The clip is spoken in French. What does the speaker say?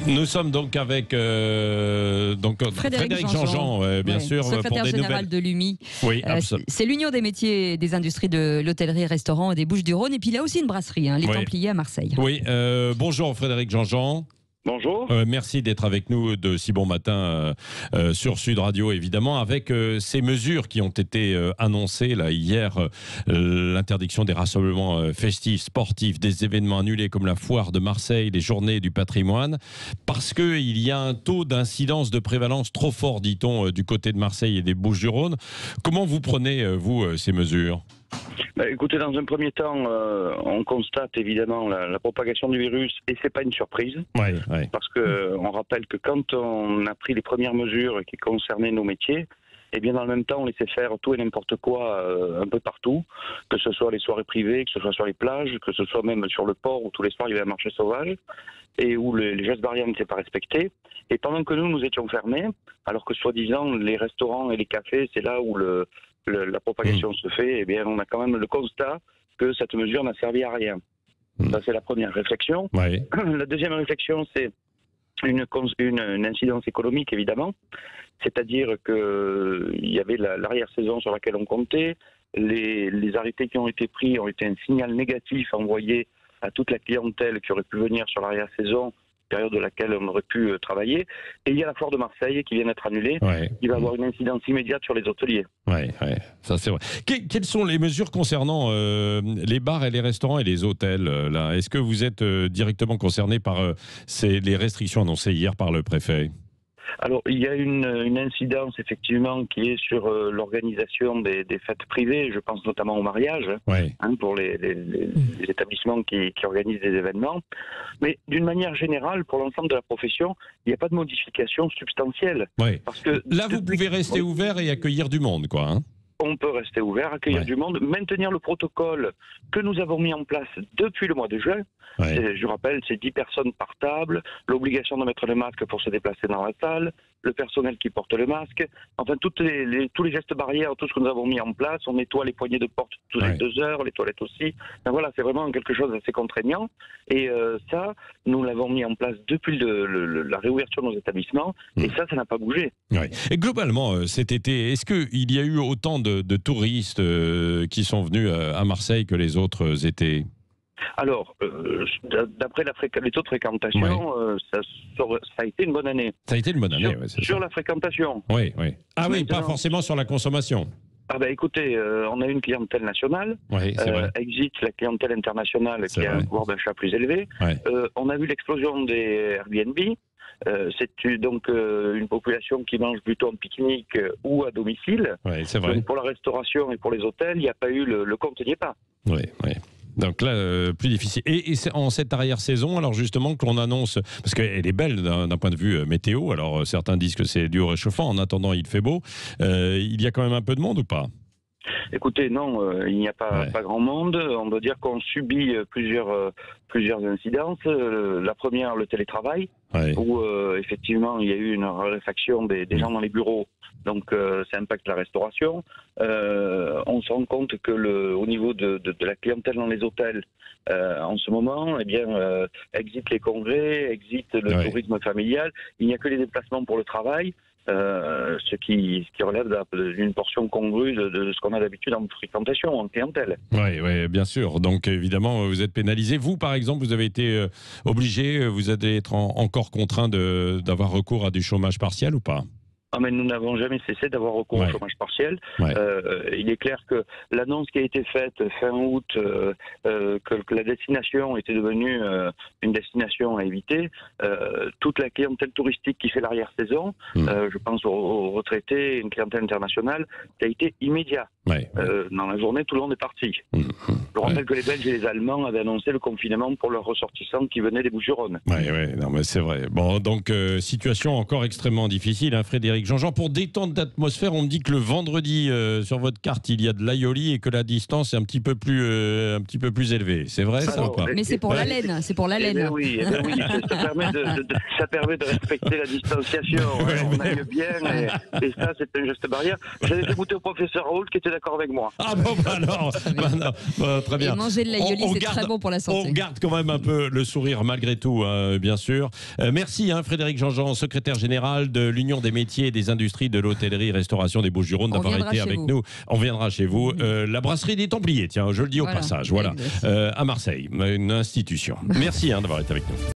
Nous sommes donc avec Frédéric Jean-Jean, bien sûr, secrétaire général de l'UMI. Oui, c'est l'Union des métiers et des industries de l'hôtellerie-restaurant et des Bouches-du-Rhône. Et puis il y a aussi une brasserie, les Templiers à Marseille. Oui, bonjour Frédéric Jean-Jean. Bonjour. Merci d'être avec nous de si bon matin sur Sud Radio, évidemment, avec ces mesures qui ont été annoncées là, hier, l'interdiction des rassemblements festifs, sportifs, des événements annulés comme la foire de Marseille, les journées du patrimoine, parce qu'il y a un taux d'incidence de prévalence trop fort, dit-on, du côté de Marseille et des Bouches-du-Rhône. Comment vous prenez, vous, ces mesures ? Écoutez, dans un premier temps, on constate évidemment la propagation du virus et c'est pas une surprise. Oui. Parce que on rappelle que quand on a pris les premières mesures qui concernaient nos métiers, et bien dans le même temps on laissait faire tout et n'importe quoi un peu partout, que ce soit les soirées privées, que ce soit sur les plages, que ce soit même sur le port où tous les soirs il y avait un marché sauvage et où les gestes barrières n'étaient pas respectés. Et pendant que nous étions fermés, alors que soi-disant les restaurants et les cafés, c'est là où la propagation se fait, eh bien, on a quand même le constat que cette mesure n'a servi à rien. Ça, c'est la première réflexion. Oui. La deuxième réflexion, c'est une incidence économique, évidemment. C'est-à-dire qu'il y avait l'arrière-saison sur laquelle on comptait. Les arrêtés qui ont été pris ont été un signal négatif envoyé à toute la clientèle qui aurait pu venir sur l'arrière-saison, période de laquelle on aurait pu travailler. Et il y a la foire de Marseille qui vient d'être annulée, qui va avoir une incidence immédiate sur les hôteliers. Oui, ça c'est vrai. Quelles sont les mesures concernant les bars et les restaurants et les hôtels là ? Est-ce que vous êtes directement concerné par les restrictions annoncées hier par le préfet ? Alors, il y a une incidence, effectivement, qui est sur l'organisation des fêtes privées. Je pense notamment au mariage, pour les établissements qui organisent des événements. Mais d'une manière générale, pour l'ensemble de la profession, il n'y a pas de modification substantielle. Parce que là, vous pouvez rester ouvert et accueillir du monde, quoi. On peut rester ouvert, accueillir du monde, maintenir le protocole que nous avons mis en place depuis le mois de juin. Je rappelle, c'est 10 personnes par table, l'obligation de mettre le masque pour se déplacer dans la salle, le personnel qui porte le masque, enfin tous les gestes barrières, tout ce que nous avons mis en place. On nettoie les poignées de porte toutes les 2 heures, les toilettes aussi. Enfin, voilà, c'est vraiment quelque chose d'assez contraignant. Et ça, nous l'avons mis en place depuis la réouverture de nos établissements, et ça n'a pas bougé. Et globalement, cet été, est-ce qu'il y a eu autant de touristes qui sont venus à Marseille que les autres étés ? Alors, d'après les taux de fréquentation, ça a été une bonne année. Ça a été une bonne année, sur la fréquentation. Oui. Ah oui, pas forcément sur la consommation. Écoutez, on a une clientèle nationale, exit la clientèle internationale qui a un pouvoir d'achat plus élevé. On a vu l'explosion des Airbnb. C'est donc une population qui mange plutôt en pique-nique ou à domicile. C'est vrai. Donc pour la restauration et pour les hôtels, il n'y a pas eu le compte n'y est pas. Oui. Donc là, plus difficile. Et c'est en cette arrière-saison, alors justement, que l'on annonce, parce qu'elle est belle d'un point de vue météo, alors certains disent que c'est dû au réchauffement, en attendant il fait beau, il y a quand même un peu de monde ou pas ? Écoutez, non, il n'y a pas grand monde. On doit dire qu'on subit plusieurs incidences. La première, le télétravail, où effectivement il y a eu une raréfaction des gens dans les bureaux. Donc ça impacte la restauration. On se rend compte que au niveau de la clientèle dans les hôtels, en ce moment, exit les congrès, exit le tourisme familial. Il n'y a que les déplacements pour le travail. Ce qui relève d'une portion congrue de ce qu'on a d'habitude en fréquentation, en clientèle. Oui, bien sûr. Donc évidemment, vous êtes pénalisé. Vous, par exemple, vous avez été obligé, vous allez être encore contraint d'avoir recours à du chômage partiel ou pas ? Mais nous n'avons jamais cessé d'avoir recours au chômage partiel. Il est clair que l'annonce qui a été faite fin août, que la destination était devenue une destination à éviter, toute la clientèle touristique qui fait l'arrière-saison, je pense aux retraités, une clientèle internationale, ça a été immédiat. Dans la journée, tout le monde est parti. Je rappelle que les Belges et les Allemands avaient annoncé le confinement pour leurs ressortissants qui venaient des Bouches-du-Rhône. Non, mais c'est vrai. Bon, donc situation encore extrêmement difficile, Frédéric Jean-Jean. Pour détendre l'atmosphère, on me dit que le vendredi, sur votre carte, il y a de l'aioli et que la distance est un petit peu plus élevée. C'est vrai, ça ou pas ? Mais c'est pour la laine, c'est pour la laine. Oui, ça permet de respecter la distanciation. On aille bien, et ça, c'est un geste barrière. J'avais fait goûter au professeur Raoult qui était d'accord avec moi. Ah bon, alors, très bien. Et manger de l'aïoli, c'est très bon pour la santé. On garde quand même un peu le sourire malgré tout, bien sûr. Merci Frédéric Jean-Jean, secrétaire général de l'Union des métiers et des industries de l'hôtellerie-restauration des Bouches-du-Rhône, d'avoir été avec nous. On viendra chez vous. La brasserie des Templiers, tiens, je le dis au passage, voilà, à Marseille, une institution. Merci d'avoir été avec nous.